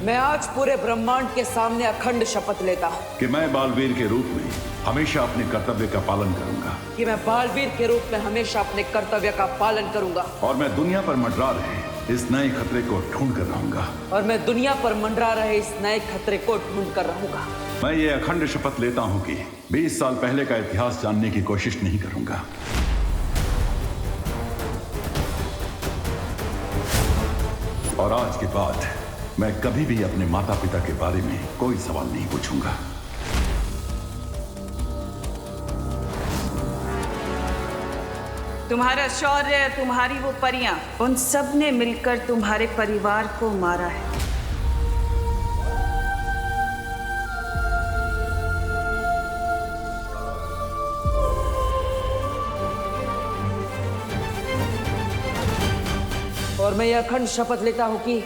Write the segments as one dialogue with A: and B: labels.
A: मैं आज पूरे ब्रह्मांड के सामने अखंड शपथ लेता हूँ
B: कि मैं बालवीर के रूप में हमेशा अपने कर्तव्य का पालन करूंगा।
A: कि मैं बालवीर के रूप में हमेशा अपने कर्तव्य का पालन करूंगा।
B: और मैं दुनिया पर मंडरा रहे इस नए खतरे को ढूंढ कर रहूंगा।
A: और मैं दुनिया पर मंडरा रहे इस नए खतरे को ढूंढ कर रहूंगा।
B: मैं ये अखंड शपथ लेता हूँ कि 20 साल पहले का इतिहास जानने की कोशिश नहीं करूंगा। और आज के बाद मैं कभी भी अपने माता पिता के बारे में कोई सवाल नहीं पूछूंगा।
C: तुम्हारा शौर्य, तुम्हारी वो परियां, उन सब ने मिलकर तुम्हारे परिवार को मारा है।
A: और मैं यह अखंड शपथ लेता हूं कि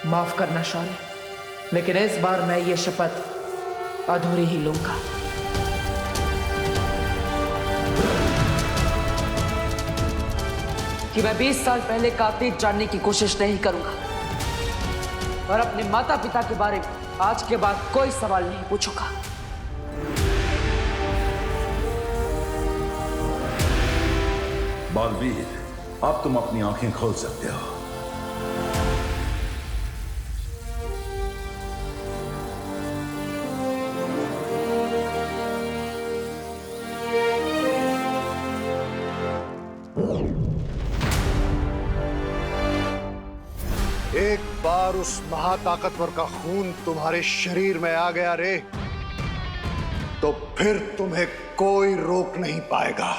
A: माफ करना शौर्य, लेकिन इस बार मैं ये शपथ अधूरी ही लूंगा। कि मैं 20 साल पहले का अतीत जानने की कोशिश नहीं करूंगा और अपने माता पिता के बारे में आज के बाद कोई सवाल नहीं पूछूंगा।
B: बालवीर, अब तुम अपनी आंखें खोल सकते हो।
D: एक बार उस महाताकतवर का खून तुम्हारे शरीर में आ गया रे, तो फिर तुम्हें कोई रोक नहीं पाएगा।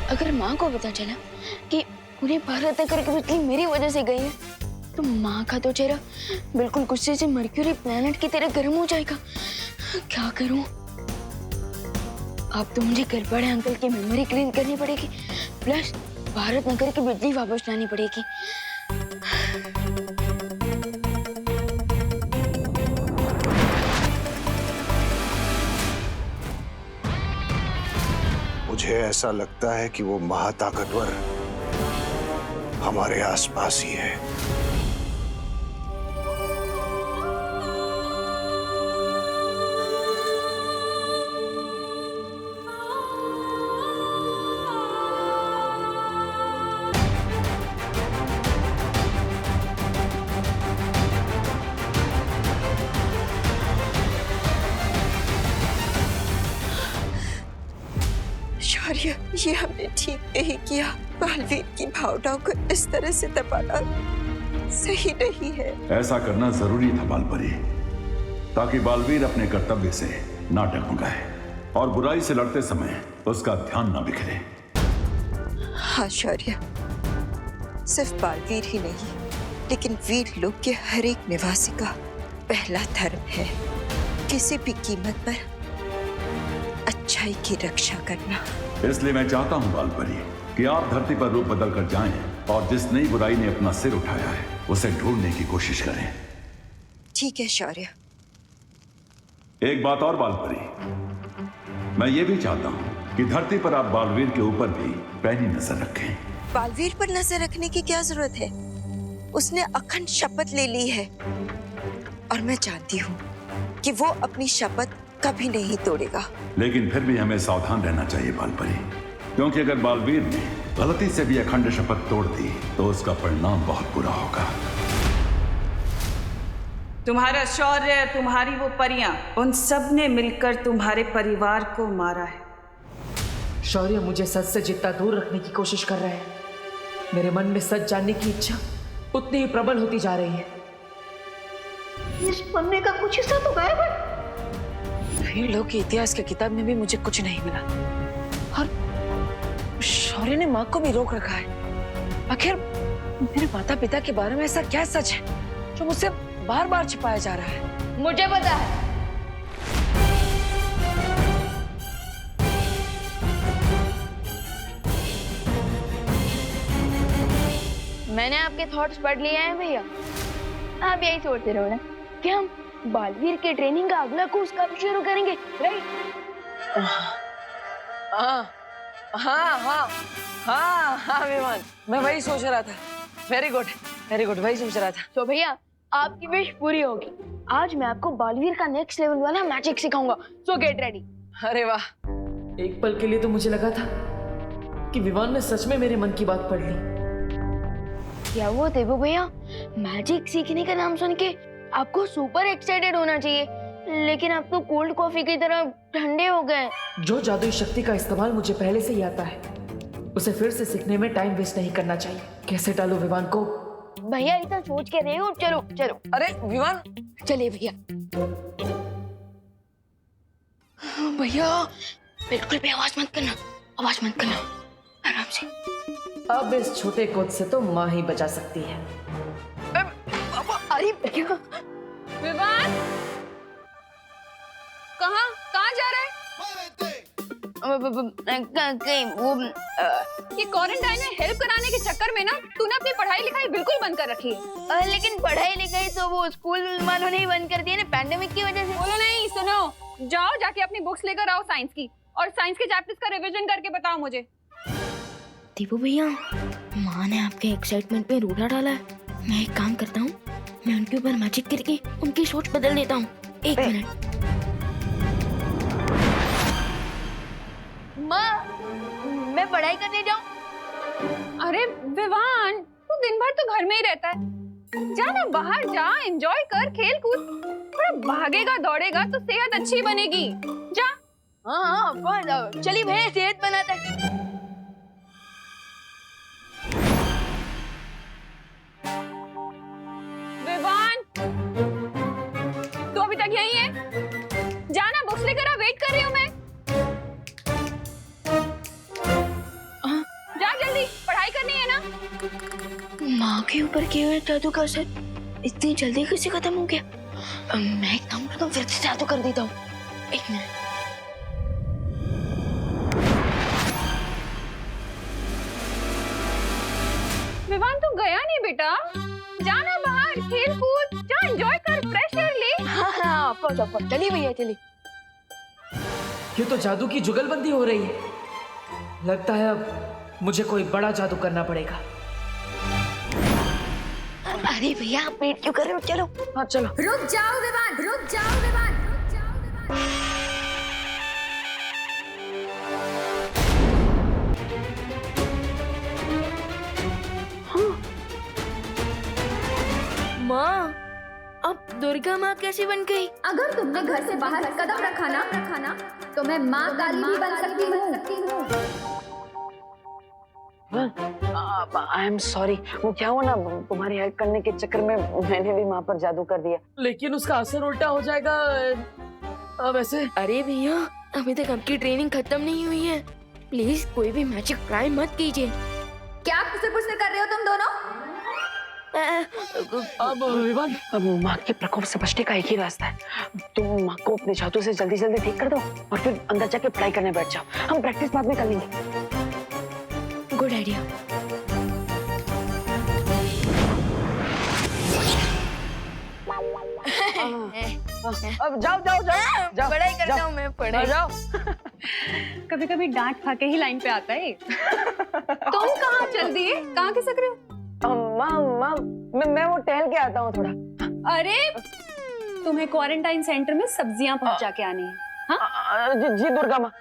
E: अगर माँ को पता चला कि पूरे भारत नगर की बिजली मेरी वजह से गई है, तो माँ का तो चेहरा बिल्कुल गुस्से से मर्क्यूरी प्लेनेट की तरह गर्म हो जाएगा। क्या करूं? अब तो मुझे गड़बड़े अंकल की मेमोरी क्लीन करनी पड़ेगी, प्लस भारत नगर की बिजली वापस लानी पड़ेगी।
D: मुझे ऐसा लगता है कि वो महाताकतवर हमारे आसपास ही है।
F: शौर्य, ये हमने ठीक नहीं किया। बालवीर की भावनाओं को इस तरह से दबाना सही नहीं है।
B: ऐसा करना जरूरी था बालपरी, ताकि बालवीर अपने कर्तव्य से ना डगमगाए और बुराई से लड़ते समय उसका ध्यान ना बिखरे।
F: हाँ शौर्य, सिर्फ बालवीर ही नहीं, लेकिन वीर लोक के हर एक निवासी का पहला धर्म है किसी भी कीमत पर अच्छाई की रक्षा करना।
B: इसलिए मैं चाहता हूं बालपरी कि आप धरती पर रूप बदल कर जाएं और जिस नई बुराई ने अपना सिर उठाया है उसे ढूंढने की कोशिश करें।
F: ठीक है शौर्य।
B: एक बात और बालपरी, मैं ये भी चाहता हूं कि धरती पर आप बालवीर के ऊपर भी पैनी नजर रखें।
F: बालवीर पर नजर रखने की क्या जरूरत है? उसने अखंड शपथ ले ली है और मैं जानती हूँ कि वो अपनी शपथ कभी नहीं तोड़ेगा।
B: लेकिन फिर भी हमें सावधान रहना चाहिए बालपरी, क्योंकि अगर बालवीर ने गलती से भी अखंड शपथ तोड़ दी तो उसका परिणाम बहुत बुरा होगा।
C: तुम्हारा शौर्य, तुम्हारी वो परियां, उन सब ने मिलकर तुम्हारे परिवार को मारा है।
A: शौर्य मुझे सच से जितना दूर रखने की कोशिश कर रहे हैं, मेरे मन में सच जानने की इच्छा उतनी ही प्रबल होती जा रही है।
E: इस पन्ने का कुछ हिस्सा तो गायब है।
G: वीर लोक के इतिहास की किताब में भी मुझे कुछ नहीं मिला और शौर्य ने माँ को भी रोक रखा है। आखिर मेरे माता पिता के बारे में ऐसा क्या सच है जो मुझसे बार बार छिपाया जा रहा है?
E: मुझे पता है। मैंने आपके थॉट्स पढ़ लिए हैं भैया। आप यही सोचते रहो ना कि हम बालवीर के ट्रेनिंग का अगला कोर्स कब शुरू करेंगे, राइट?
G: हाँ हाँ हाँ हाँ हाँ विमान, मैं वही सोच रहा था। वेरी गुड वही सोच रहा था।
E: तो भैया आपकी विश पूरी होगी। आज मैं आपको बालवीर का नेक्स्ट लेवल वाला मैजिक सिखाऊंगा, सो गेट रेडी।
G: अरे वाह,
A: एक पल के लिए तो मुझे लगा था कि विवान ने सच में मेरे मन की बात पढ़ ली।
E: क्या वो देवू भैया, मैजिक सीखने का नाम सुन के आपको सुपर एक्साइटेड होना चाहिए, लेकिन आप तो कोल्ड कॉफी की तरह ठंडे हो गए।
A: जो जादुई शक्ति का इस्तेमाल मुझे पहले से ही आता है, उसे फिर से सीखने में टाइम वेस्ट नहीं करना चाहिए। कैसे टालूं विवान को?
E: भैया इतना सोच के रहे हो, चलो चलो।
G: अरे विमान,
E: चलिए भैया। भैया बिल्कुल भी आवाज मत करना, आवाज मत करना, आराम से।
A: अब इस छोटे कोद से तो माँ ही बचा सकती है।
E: अरे भैया,
C: विवान, कहाँ जा रहा है? ये क्वारंटाइन में हेल्प कराने के चक्कर में ना तूने अपनी पढ़ाई लिखाई बिल्कुल बंद कर रखी है।
E: लेकिन पढ़ाई लिखाई तो वो स्कूल वालों ने ही बंद कर दी है ना, पैंडेमिक की वजह से।
C: बोलो नहीं, सुनो, जाओ जाके अपनी बुक्स लेकर आओ साइंस की, और साइंस के चैप्टर्स का रिवीजन करके बताओ मुझे।
E: दीपू भैया, माँ ने आपके एक्साइटमेंट में रूढ़ा डाला है। मैं एक काम करता हूँ, मैं उनके ऊपर मैजिक करके उनकी सोच बदल देता हूँ। एक मिनट। माँ, मैं पढ़ाई करने जाऊँ?
C: अरे विवान, तू दिन भर तो घर में ही रहता है, जा ना बाहर जा, एंजॉय कर, खेल कूद, थोड़ा भागेगा दौड़ेगा तो सेहत अच्छी बनेगी। जा।
E: हाँ हाँ, चलिए भैया, सेहत बनाता है।
C: विवान, तू अभी तक यहीं है? जाना, बुक्स लेकर आ, वेट कर रही हूँ मैं। जा जल्दी, पढ़ाई करनी है ना।
E: माँ के ऊपर किए हुए जादू का असर इतनी जल्दी कैसे खत्म हो गया? मैं एक काम करता हूँ, फिर से जादू कर देता हूँ। एक मिनट।
C: विवान, तू गया नहीं बेटा, जाना बाहर, खेल कूद, जा, एंजॉय कर, फ्रेश एयर ले।
E: हाँ हाँ, ऑफकोर्स, चलिए भैया चलिए।
A: ये तो जादू की जुगलबंदी हो रही है। लगता है अब मुझे कोई बड़ा जादू करना पड़ेगा।
E: अरे भैया, आप वेट क्यों कर रहे हो? चलो।
G: हाँ चलो।
H: रुक जाओ विवान, रुक जाओ विवान, रुक जाओ विवान।
E: माँ, अब दुर्गा माँ कैसे बन गई?
H: अगर तुमने घर से बाहर कदम रखा ना तो मैं माँ काली भी बन सकती हूँ।
G: आई एम सॉरी, वो क्या हुआ ना, तुम्हारी हेल्प करने के चक्कर में मैंने भी माँ पर जादू कर दिया।
A: लेकिन उसका असर उल्टा हो जाएगा। अब ऐसे?
E: अरे भैया, अभी तक आपकी ट्रेनिंग खत्म नहीं हुई है। प्लीज कोई भी मैजिक ट्राई मत कीजिए।
H: क्या फुसर कर रहे हो तुम दोनों?
A: अब विवान,
G: अब माँ के प्रकोप से बचने का एक ही रास्ता है, तुम माँ को अपने जादू से जल्दी जल्दी ठीक कर दो और फिर अंदर जाके पढ़ाई करने बैठ जाओ। हम प्रैक्टिस बाद में कर लेंगे।
E: Good idea.
G: अब जाओ जाओ जाओ जाओ,
E: पढ़ाई करता हूँ मैं, पढ़ाई।
G: जाओ।
C: कभी कभी डांट खा के ही लाइन पे आता है। तुम कहाँ चल दिए, कहाँ खिसक रहे हो?
G: माँ मैं वो टहल के आता हूँ थोड़ा।
C: अरे तुम्हें क्वारंटाइन सेंटर में सब्जियां पहुंचा के आनी है। हाँ?
G: जी दुर्गा माँ,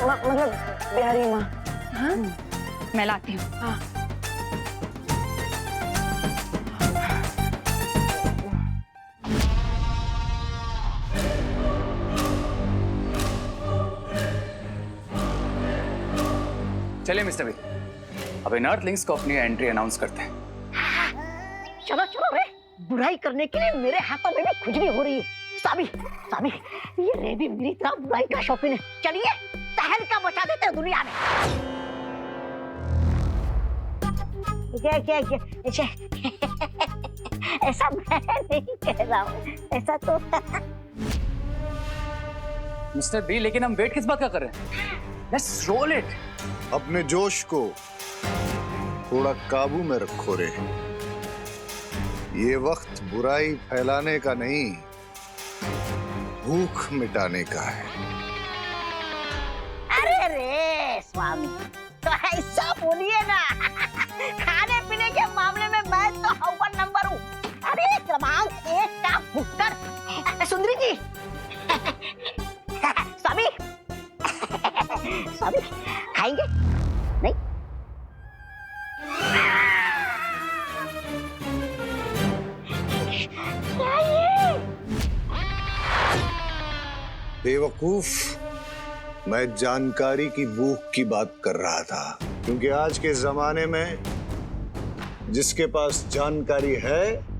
G: मतलब प्यारी माँ।
C: हाँ? मैं लाती हूँ।
G: हाँ।
I: चलिए मिस्टर बी, अब इन अर्थलिंग्स को अपनी एंट्री अनाउंस करते हैं।
J: चलो चलो रे, बुराई करने के लिए मेरे हाथों में भी खुजली हो रही है। साबी, ये रे भी मेरी तरह बुराई का शौकीन है। चलिए तहलका मचा देते हैं दुनिया में। क्या ऐसा मैं नहीं कह रहा हूँ, ऐसा तो
I: मिस्टर बी, लेकिन हम वेट किस बात का कर रहे हैं? Let's roll it.
D: अपने जोश को थोड़ा काबू में रखो रे। ये वक्त बुराई फैलाने का नहीं, भूख मिटाने का है।
J: अरे रे स्वामी, तो ऐसा बोलिए ना। खाने पीने के मामले में मैं तो अव्वल नंबर हूँ। अरे क्रमांक 1 का भुक्कड़ सुंदरी जी। स्वामी स्वामी खाएंगे नहीं?
D: बेवकूफ, मैं जानकारी की भूख की बात कर रहा था, क्योंकि आज के जमाने में जिसके पास जानकारी है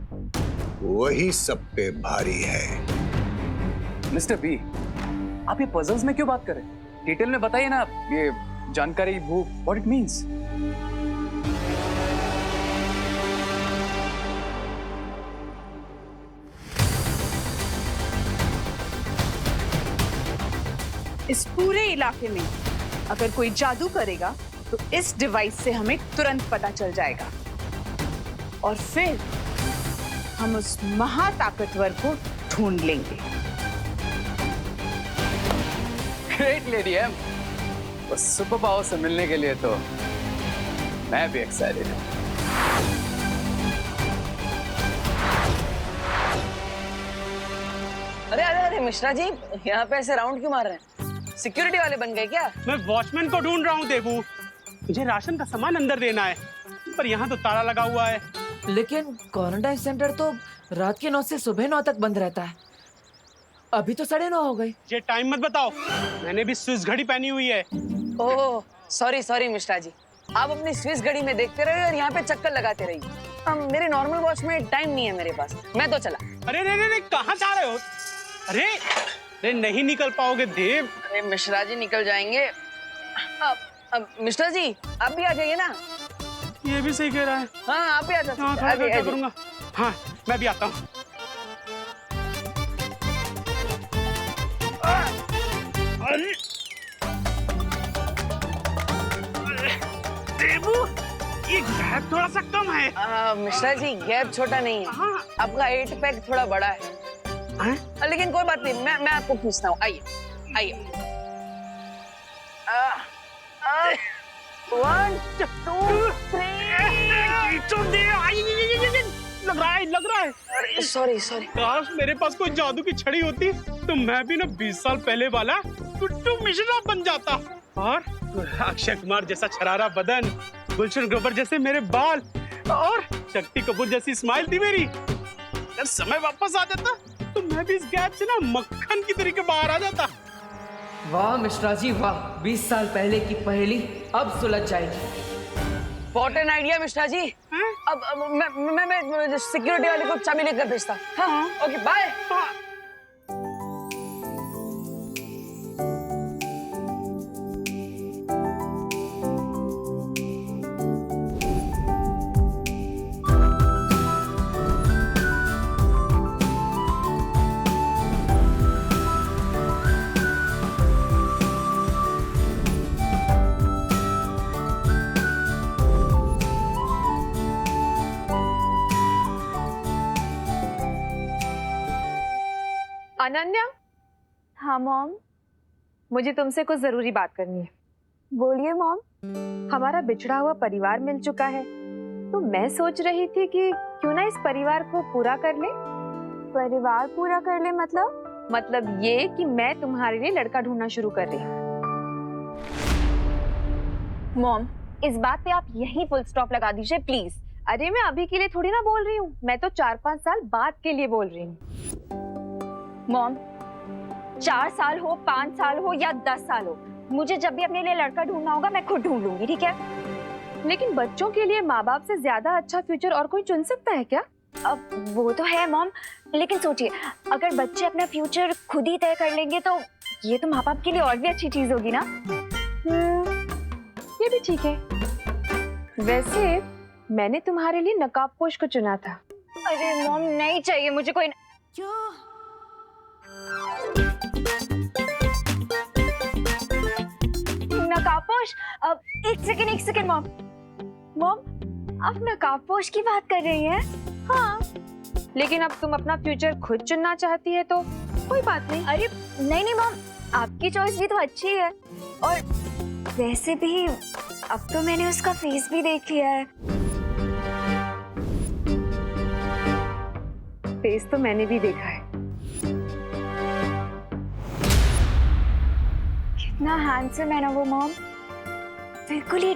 D: वही सब पे भारी है।
I: मिस्टर बी, आप ये पजल्स में क्यों बात कर रहे हैं? डिटेल में बताइए ना, ये जानकारी भूख, व्हाट इट मींस।
C: इस पूरे इलाके में अगर कोई जादू करेगा तो इस डिवाइस से हमें तुरंत पता चल जाएगा और फिर हम उस महाताकतवर को ढूंढ लेंगे।
I: ग्रेट लेडी एम, बस सुपर पावर से मिलने के लिए तो मैं भी एक्साइटेड हूँ।
G: अरे अरे अरे मिश्रा जी, यहाँ पे ऐसे राउंड क्यों मार रहे हैं? सिक्योरिटी वाले बन गए क्या?
K: मैं वॉचमैन को ढूंढ रहा हूँ देबू। मुझे राशन का सामान अंदर देना है, पर यहाँ तो ताला लगा हुआ है।
A: लेकिन क्वारंटाइन सेंटर तो रात के 9 से सुबह 9 तक बंद रहता है। अभी तो 9:30 हो गए।
K: ये टाइम मत बताओ, मैंने भी स्विस घड़ी पहनी हुई है।
G: Oh sorry sorry Mishra ji, आप अपनी स्विस घड़ी में देखते रहिए और यहाँ पे चक्कर लगाते रहिए। मेरे नॉर्मल वॉच में टाइम नहीं है मेरे पास, मैं तो चला।
K: अरे रे रे रे, कहाँ जा रहे हो? अरे अरे नहीं निकल पाओगे देव।
G: अरे मिश्रा जी निकल जाएंगे। अब मिश्रा जी आप भी आ जाइए ना।
K: ये भी सही कह रहा है।
G: हाँ आप भी आ जाओ।
K: हाँ, क्या करूँगा? हाँ मैं भी आता हूँ। अरे देबू, ये गैप थोड़ा सा कम है।
G: मिश्रा जी गैप छोटा नहीं है।
K: हाँ।
G: आपका 8 पैक थोड़ा बड़ा है। लेकिन कोई बात नहीं, मैं आपको पूछता हूँ। आइए आइए। 1 2 3
K: लग रहा है।
G: Sorry sorry.
K: काश मेरे पास कोई जादू की छड़ी होती तो मैं भी ना 20 साल पहले वाला गुड्डू मिश्रा बन जाता। और अक्षय कुमार जैसा छरारा बदन, गुलशन ग्रोवर जैसे मेरे बाल और शक्ति कपूर जैसी स्माइल थी मेरी। अगर समय वापस आ जाता तो मैं भी इस गैप से ना मक्खन की तरीके बाहर आ जाता।
A: वाह मिश्रा जी वाह, 20 साल पहले की पहेली अब सुलझ जाएगी।
G: What an idea Mishra ji. अब मैं सिक्योरिटी वाले को चाबी लेकर भेजता। हाँ ओके बाय।
C: अनन्या।
E: हाँ मॉम।
C: मुझे तुमसे कुछ जरूरी बात करनी है।
E: बोलिए मॉम।
C: हमारा बिछड़ा हुआ परिवार मिल चुका है, तो मैं सोच रही थी कि क्यों ना इस परिवार को पूरा कर ले।
E: परिवार पूरा कर ले
C: मतलब ये कि मैं तुम्हारे लिए लड़का ढूंढना शुरू कर रही हूँ।
E: मॉम इस बात पे आप यही फुल स्टॉप लगा दीजिए प्लीज।
C: अरे मैं अभी के लिए थोड़ी ना बोल रही हूँ, मैं तो 4-5 साल बाद के लिए बोल रही हूँ।
E: मॉम 4 साल हो, 5 साल हो या 10 साल हो, मुझे जब भी अपने लिए लड़का ढूंढना होगा मैं खुद ढूंढ लूंगी, ठीक है?
C: लेकिन बच्चों के लिए माँ बाप से ज्यादा अच्छा फ्यूचर और कोई चुन सकता है क्या?
E: अब वो तो है मॉम, लेकिन सोचिए अगर बच्चे अपना फ्यूचर खुद ही तय कर लेंगे तो ये तो माँ बाप के लिए और भी अच्छी चीज होगी ना।
C: ये भी ठीक है। वैसे मैंने तुम्हारे लिए नकाबपोश को चुना था।
E: अरे मॉम नहीं चाहिए मुझे कोई। नकाबपोश? अब एक सेकंड मॉम। मॉम आप नकाबपोश की बात कर रही हैं?
C: हाँ, लेकिन अब तुम अपना फ्यूचर खुद चुनना चाहती है तो
H: कोई बात नहीं।
E: अरे नहीं नहीं मॉम, आपकी चॉइस भी तो अच्छी है। और वैसे भी अब तो मैंने उसका फेस भी देख लिया है।
C: फेस तो मैंने भी देखा है।
E: कितना हैंडसम है ना वो मॉम, बिल्कुल ही